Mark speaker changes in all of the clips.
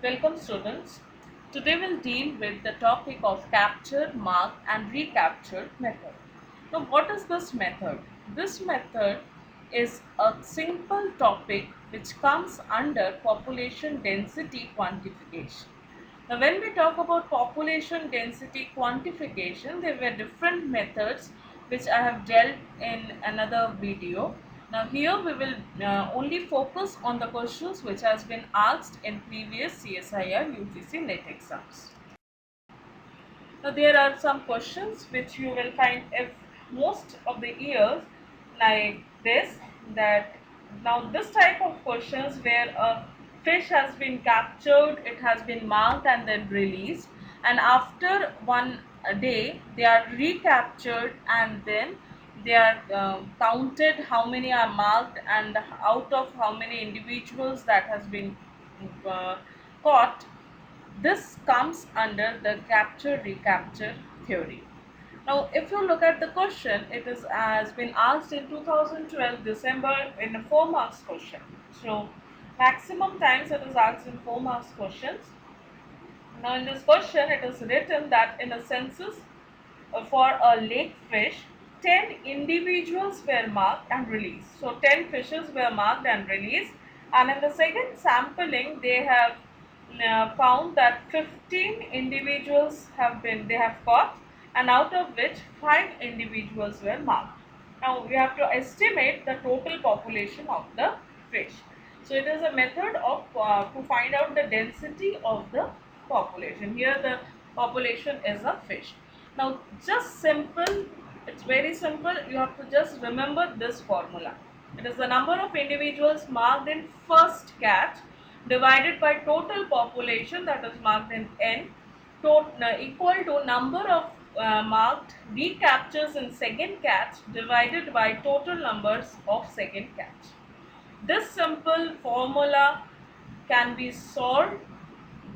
Speaker 1: Welcome students. Today we'll deal with the topic of capture, mark and recapture method. Now what is this method? This method is a simple topic which comes under population density quantification. Now when we talk about population density quantification, there were different methods which I have dealt in another video. Now here we will only focus on the questions which has been asked in previous CSIR UGC NET exams. Now there are some questions which you will find if most of the years like this, that now this type of questions where a fish has been captured, it has been marked and then released, and after one day they are recaptured and then they are counted how many are marked and out of how many individuals that has been uh, caught. This comes under the capture recapture theory. Now, if you look at the question, it is has been asked in 2012 December in a 4 marks question. So, maximum times it is asked in 4 marks questions. Now, in this question, it is written that in a census for a lake fish, 10 individuals were marked and released. So 10 fishes were marked and released, and in the second sampling they have found that 15 individuals they have caught, and out of which 5 individuals were marked. Now we have to estimate the total population of the fish. So it is a method of to find out the density of the population. Here the population is a fish. Now just simple, it's very simple. You have to just remember this formula. It is the number of individuals marked in first catch divided by total population, that is marked in N, equal to number of marked recaptures in second catch divided by total numbers of second catch. This simple formula can be solved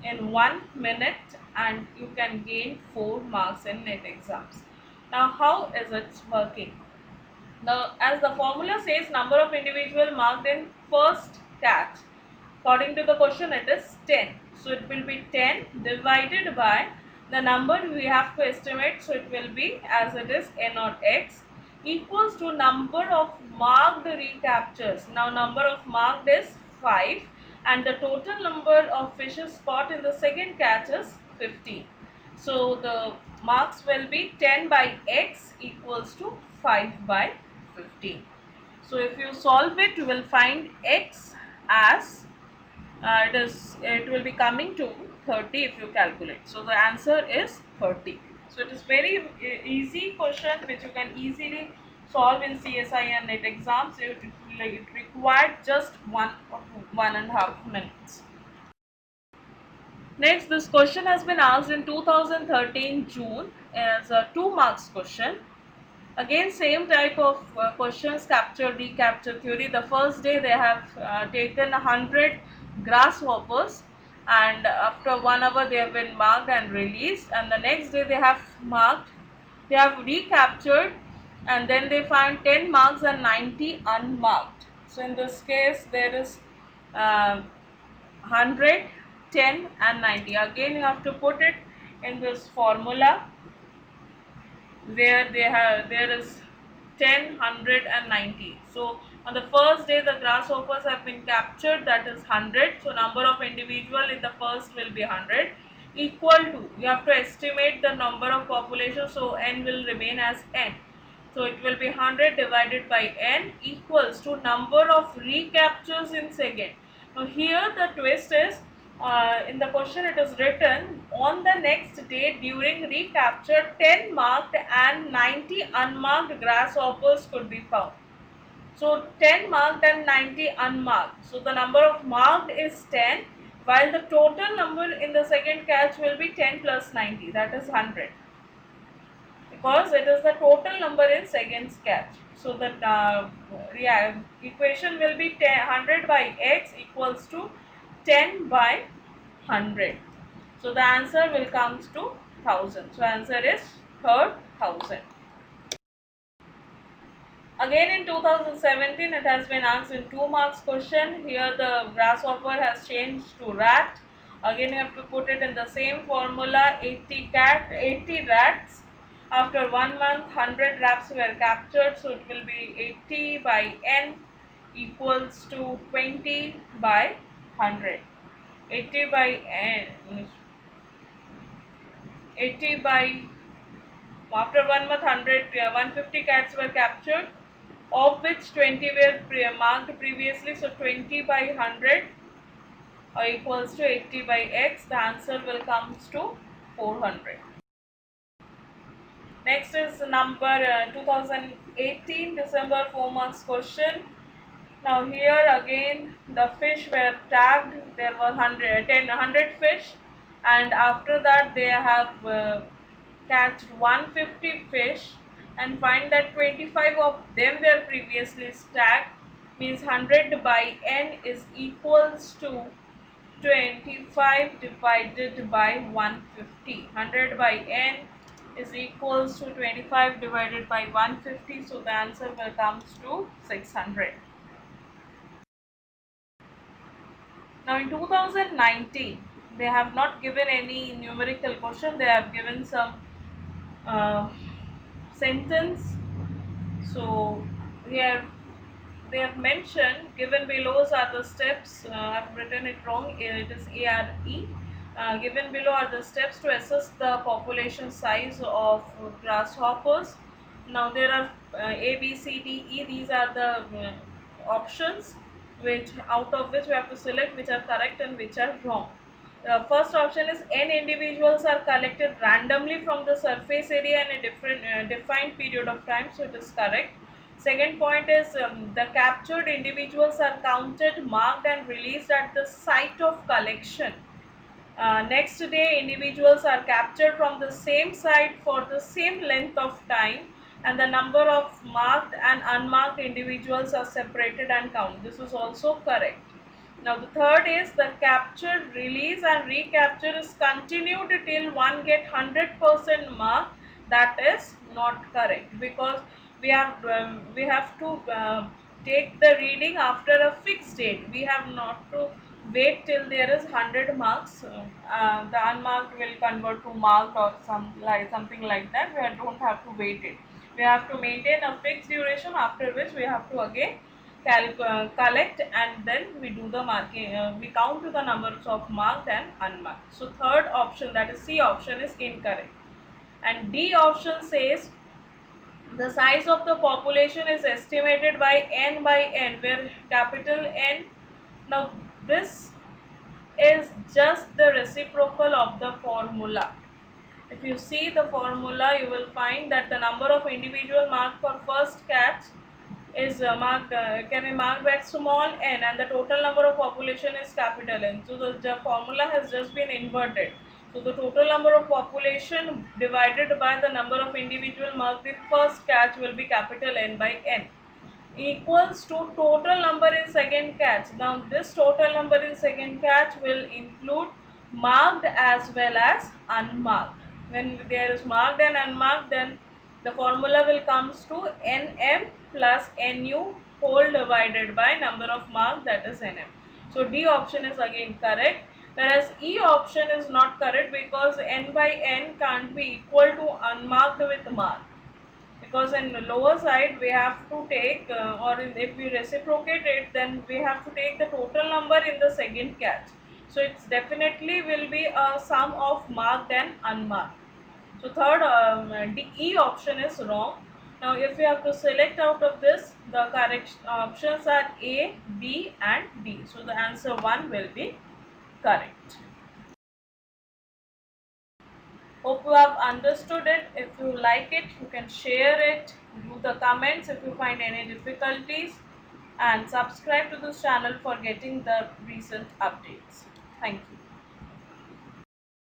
Speaker 1: in 1 minute and you can gain 4 marks in NET exams. Now how is it working? Now as the formula says, number of individual marked in first catch, according to the question it is 10. So it will be 10 divided by the number we have to estimate, so it will be as it is N or X, equals to number of marked recaptures. Now number of marked is 5 and the total number of fishes caught in the second catch is 15. So the marks will be 10 by X equals to 5 by 15. So if you solve it, you will find X as it will be coming to 30 if you calculate. So the answer is 30. So it is very easy question which you can easily solve in CSI and NET exams. It required just 1.5 minutes. Next, this question has been asked in 2013 June as a 2 marks question. Again, same type of questions, capture recapture theory. The first day they have taken 100 grasshoppers, and after 1 hour they have been marked and released, and the next day they have recaptured, and then they find 10 marks and 90 unmarked. So in this case there is 100, 10 and 90. Again you have to put it in this formula where there is 10, 100 and 90. So on the first day the grasshoppers have been captured, that is 100. So number of individual in the first will be 100, equal to, you have to estimate the number of population, so n will remain as n. So it will be 100 divided by n equals to number of recaptures in second. Now here the twist is, in the question it is written, on the next day during recapture 10 marked and 90 unmarked grasshoppers could be found. So 10 marked and 90 unmarked. So the number of marked is 10, while the total number in the second catch will be 10 plus 90, that is 100, because it is the total number in second catch. So the equation will be 100 by x equals to 10 by 100. So the answer will come to 1000. So answer is third 1000. Again in 2017 it has been asked in 2 marks question. Here the grasshopper has changed to rat. Again you have to put it in the same formula, 80 rats. After 1 month, 100 rats were captured, so it will be 80 by n equals to 20 by 100. 80 by n, 80 by, after 1 month, 150 cats were captured, of which 20 were marked previously, so 20 by 100 equals to 80 by x. The answer will come to 400. Next is number 2018 December 4 months question. Now here again the fish were tagged. There were 100 fish, and after that they have catched 150 fish and find that 25 of them were previously tagged. Means 100 by n is equals to 25 divided by 150. 100 by n is equals to 25 divided by 150. So the answer will come to 600. Now in 2019, they have not given any numerical question. They have given some uh, sentence. So here they have mentioned, given below are the steps. I've written it wrong. It is ARE. Given below are the steps to assess the population size of grasshoppers. Now there are A, B, C, D, E. These are the options, which out of which we have to select which are correct and which are wrong. The first option is n individuals are collected randomly from the surface area in a different defined period of time, so it is correct. Second point is the captured individuals are counted, marked and released at the site of collection. Next day, individuals are captured from the same site for the same length of time, and the number of marked and unmarked individuals are separated and counted. This is also correct. Now the third is the capture, release and recapture is continued till one get 100% mark. That is not correct, because we have to take the reading after a fixed date. We have not to wait till there is 100 marks. The unmarked will convert to marked or something like that. We don't have to wait it. We have to maintain a fixed duration, after which we have to again collect, and then we do the marking. We count to the numbers of marked and unmarked. So third option, that is C option, is incorrect. And D option says the size of the population is estimated by n, where capital N. Now this is just the reciprocal of the formula. If you see the formula, you will find that the number of individual marked for first catch is can be marked by small n, and the total number of population is capital N. So the formula has just been inverted. So the total number of population divided by the number of individual marked with first catch will be capital N by n, equals to total number in second catch. Now this total number in second catch will include marked as well as unmarked. When there is marked and unmarked, then the formula will comes to nm plus nu whole divided by number of marked, that is nm. So D option is again correct, whereas E option is not correct, because n by n can't be equal to unmarked with marked, because in the lower side we have to take or if we reciprocate it, then we have to take the total number in the second catch. So it's definitely will be a sum of marked and unmarked. So third E option is wrong. Now if we have to select out of this, the correct options are A, B and D. So the answer 1 will be correct. Hope you have understood it. If you like it, you can share it, do the comments if you find any difficulties, and subscribe to this channel for getting the recent updates. Thank you.